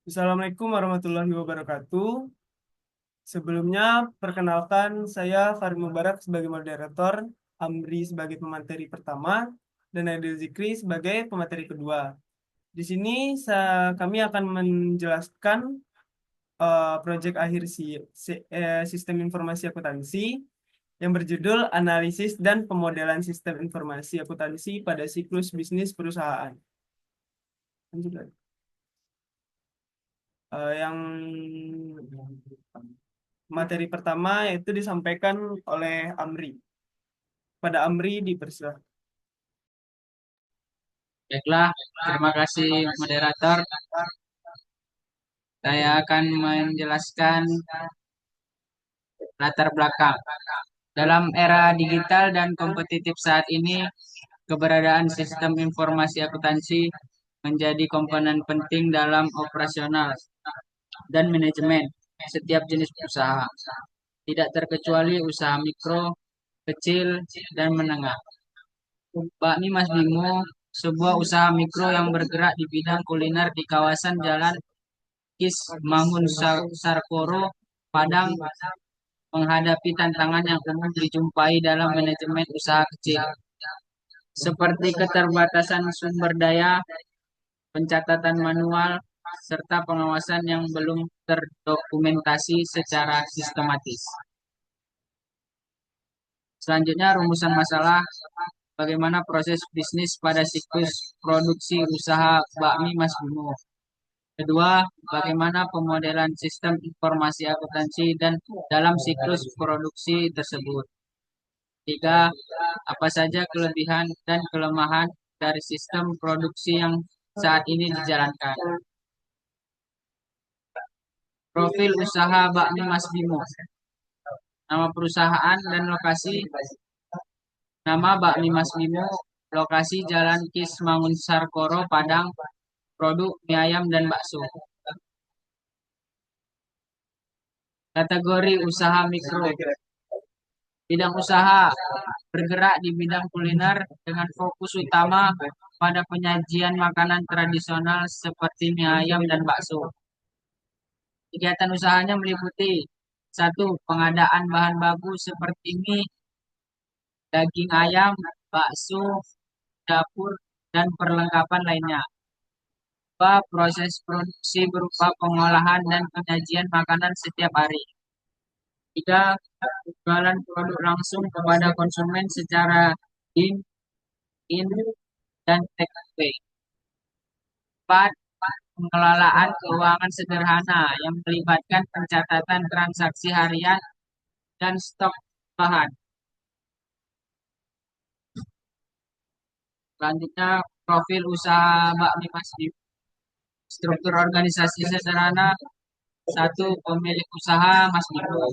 Assalamualaikum warahmatullahi wabarakatuh. Sebelumnya, perkenalkan saya Farid Mubarak sebagai moderator, Amri sebagai pemateri pertama, dan Aidil Zikri sebagai pemateri kedua. Di sini kami akan menjelaskan proyek akhir sistem informasi akuntansi yang berjudul Analisis dan Pemodelan Sistem Informasi Akuntansi pada Siklus Bisnis Perusahaan. Lanjut lagi. Yang materi pertama itu disampaikan oleh Amri. Pada Amri dipersilakan. Baiklah, terima kasih moderator. Saya akan menjelaskan latar belakang. Dalam era digital dan kompetitif saat ini, keberadaan sistem informasi akuntansi menjadi komponen penting dalam operasional dan manajemen setiap jenis usaha. Tidak terkecuali usaha mikro, kecil, dan menengah. Bakmi Mas Bimo, sebuah usaha mikro yang bergerak di bidang kuliner di kawasan Jalan Kis Mangun Sarkoro, Padang, menghadapi tantangan yang umum dijumpai dalam manajemen usaha kecil, seperti keterbatasan sumber daya, pencatatan manual, serta pengawasan yang belum terdokumentasi secara sistematis. Selanjutnya, rumusan masalah bagaimana proses bisnis pada siklus produksi usaha bakmi Mas Bimo. Kedua, bagaimana pemodelan sistem informasi akuntansi dan dalam siklus produksi tersebut. Tiga, apa saja kelebihan dan kelemahan dari sistem produksi yang saat ini dijalankan. Profil usaha bakmi Mas Bimo. Nama perusahaan dan lokasi. Nama bakmi Mas Bimo, lokasi Jalan Kis Mangunsarkoro, Padang, produk mie ayam dan bakso. Kategori usaha mikro. Bidang usaha bergerak di bidang kuliner dengan fokus utama pada penyajian makanan tradisional seperti mie ayam dan bakso. Kegiatan usahanya meliputi satu, pengadaan bahan baku seperti mie, daging ayam, bakso, dapur, dan perlengkapan lainnya. Dua, proses produksi berupa pengolahan dan penyajian makanan setiap hari. Tiga, jualan produk langsung kepada konsumen secara in, dan take away. Empat, pengelolaan keuangan sederhana yang melibatkan pencatatan transaksi harian dan stok bahan. Selanjutnya, profil usaha bakmi Mas Bimo. Struktur organisasi sederhana. Satu, pemilik usaha Mas Bimo.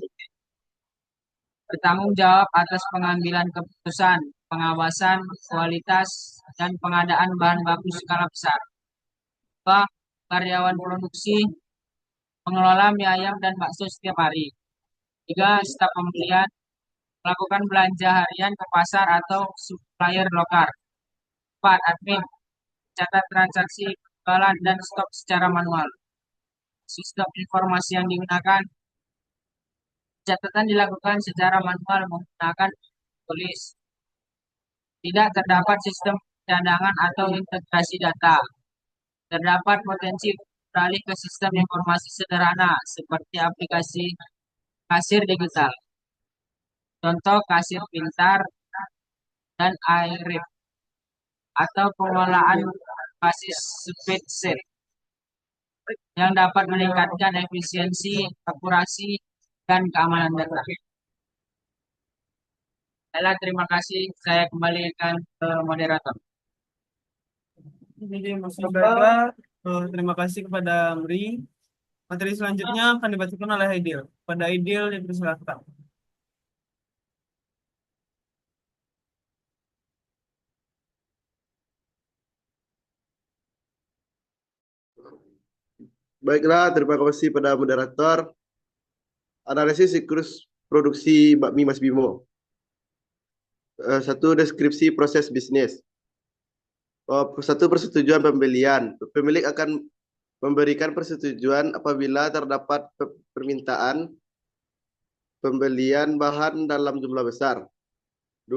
Bertanggung jawab atas pengambilan keputusan, pengawasan, kualitas, dan pengadaan bahan baku skala besar. Dua, karyawan produksi, mengelola mie ayam dan bakso setiap hari. Tiga, staf pembelian, melakukan belanja harian ke pasar atau supplier lokal. Empat, admin, catat transaksi, jualan, dan stok secara manual. Sistem informasi yang digunakan, catatan dilakukan secara manual menggunakan tulis. Tidak terdapat sistem cadangan atau integrasi data. Terdapat potensi beralih ke sistem informasi sederhana seperti aplikasi kasir digital. Contoh kasir pintar dan iRip atau pengolahan basis spreadsheet yang dapat meningkatkan efisiensi, akurasi, dan keamanan data. Baiklah, terima kasih. Saya kembalikan ke moderator. Jadi, baiklah, terima kasih kepada Amri. Materi selanjutnya akan dibacakan oleh Aidil. Pada Aidil dipersilakan. Baiklah, terima kasih pada moderator. Analisis siklus produksi bakmi Mas Bimo. Satu, deskripsi proses bisnis. Satu, persetujuan pembelian. Pemilik akan memberikan persetujuan apabila terdapat permintaan pembelian bahan dalam jumlah besar. 2.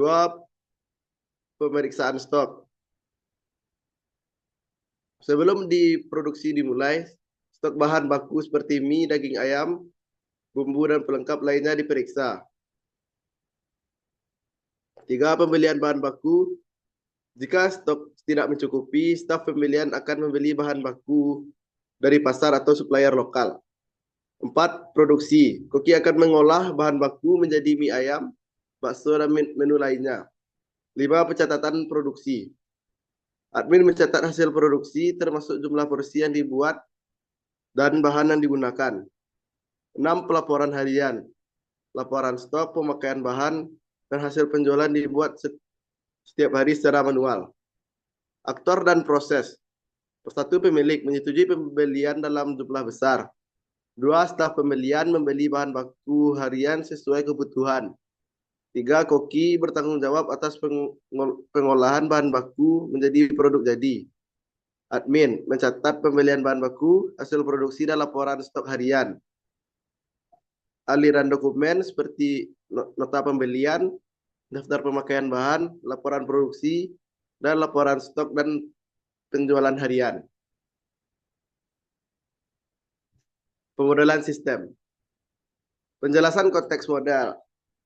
Pemeriksaan stok. Sebelum diproduksi dimulai, stok bahan baku seperti mie, daging ayam, bumbu, dan pelengkap lainnya diperiksa. 3. Pembelian bahan baku. Jika stok tidak mencukupi, staf pembelian akan membeli bahan baku dari pasar atau supplier lokal. 4. Produksi. Koki akan mengolah bahan baku menjadi mie ayam, bakso, dan menu lainnya. 5. Pencatatan produksi. Admin mencatat hasil produksi termasuk jumlah porsi yang dibuat dan bahan yang digunakan. 6. Pelaporan harian. Laporan stok, pemakaian bahan, dan hasil penjualan dibuat setiap hari secara manual. Aktor dan proses. 1. Pemilik menyetujui pembelian dalam jumlah besar. 2. Staf pembelian membeli bahan baku harian sesuai kebutuhan. 3. Koki bertanggung jawab atas pengolahan bahan baku menjadi produk jadi. Admin mencatat pembelian bahan baku, hasil produksi, dan laporan stok harian. Aliran dokumen seperti nota pembelian, daftar pemakaian bahan, laporan produksi, dan laporan stok dan penjualan harian. Pemodelan sistem. Penjelasan konteks model.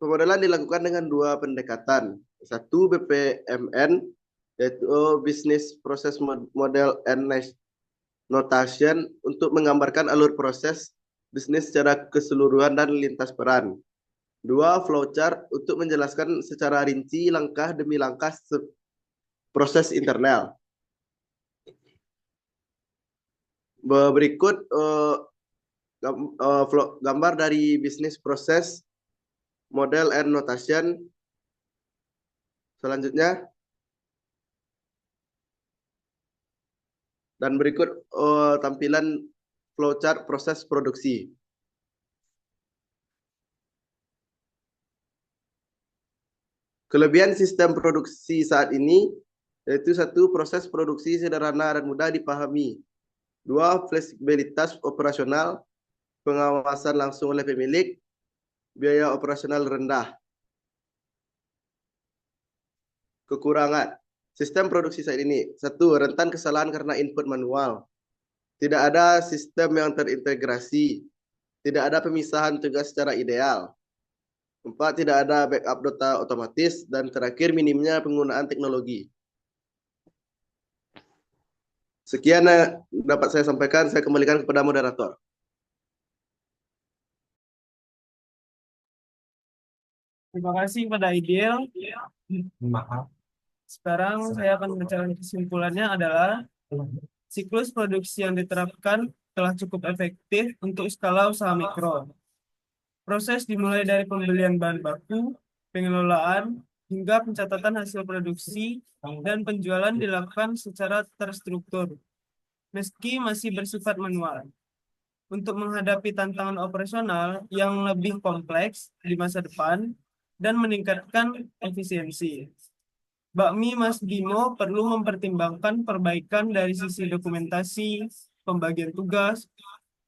Pemodelan dilakukan dengan 2 pendekatan. 1. BPMN, yaitu Business Process Model and Notation, untuk menggambarkan alur proses bisnis secara keseluruhan dan lintas peran. 2. Flowchart, untuk menjelaskan secara rinci langkah demi langkah proses internal. Berikut gambar dari Business Process Model and Notation. Selanjutnya, dan berikut tampilan flowchart proses produksi. Kelebihan sistem produksi saat ini yaitu 1. Proses produksi sederhana dan mudah dipahami. 2. Fleksibilitas operasional, pengawasan langsung oleh pemilik, biaya operasional rendah. Kekurangan sistem produksi saat ini. 1. Rentan kesalahan karena input manual. Tidak ada sistem yang terintegrasi. Tidak ada pemisahan tugas secara ideal. 4. Tidak ada backup data otomatis. Dan terakhir, minimnya penggunaan teknologi. Sekian yang dapat saya sampaikan. Saya kembalikan kepada moderator. Terima kasih kepada Aidil. Sekarang saya akan membacakan kesimpulannya adalah siklus produksi yang diterapkan telah cukup efektif untuk skala usaha mikro. Proses dimulai dari pembelian bahan baku, pengelolaan, hingga pencatatan hasil produksi dan penjualan dilakukan secara terstruktur, meski masih bersifat manual. Untuk menghadapi tantangan operasional yang lebih kompleks di masa depan dan meningkatkan efisiensi, Bakmi Mas Bimo perlu mempertimbangkan perbaikan dari sisi dokumentasi, pembagian tugas,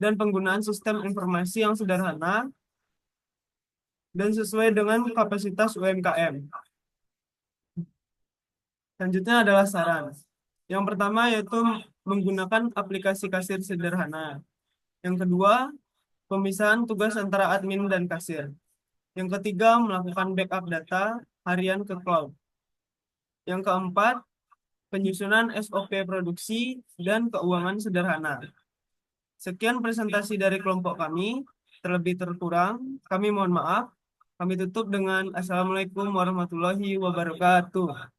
dan penggunaan sistem informasi yang sederhana dan sesuai dengan kapasitas UMKM. Selanjutnya adalah saran. Yang pertama yaitu menggunakan aplikasi kasir sederhana. Yang kedua, pemisahan tugas antara admin dan kasir. Yang ketiga, melakukan backup data harian ke cloud. Yang keempat, penyusunan SOP produksi dan keuangan sederhana. Sekian presentasi dari kelompok kami. Terlebih terkurang, kami mohon maaf. Kami tutup dengan Assalamualaikum warahmatullahi wabarakatuh.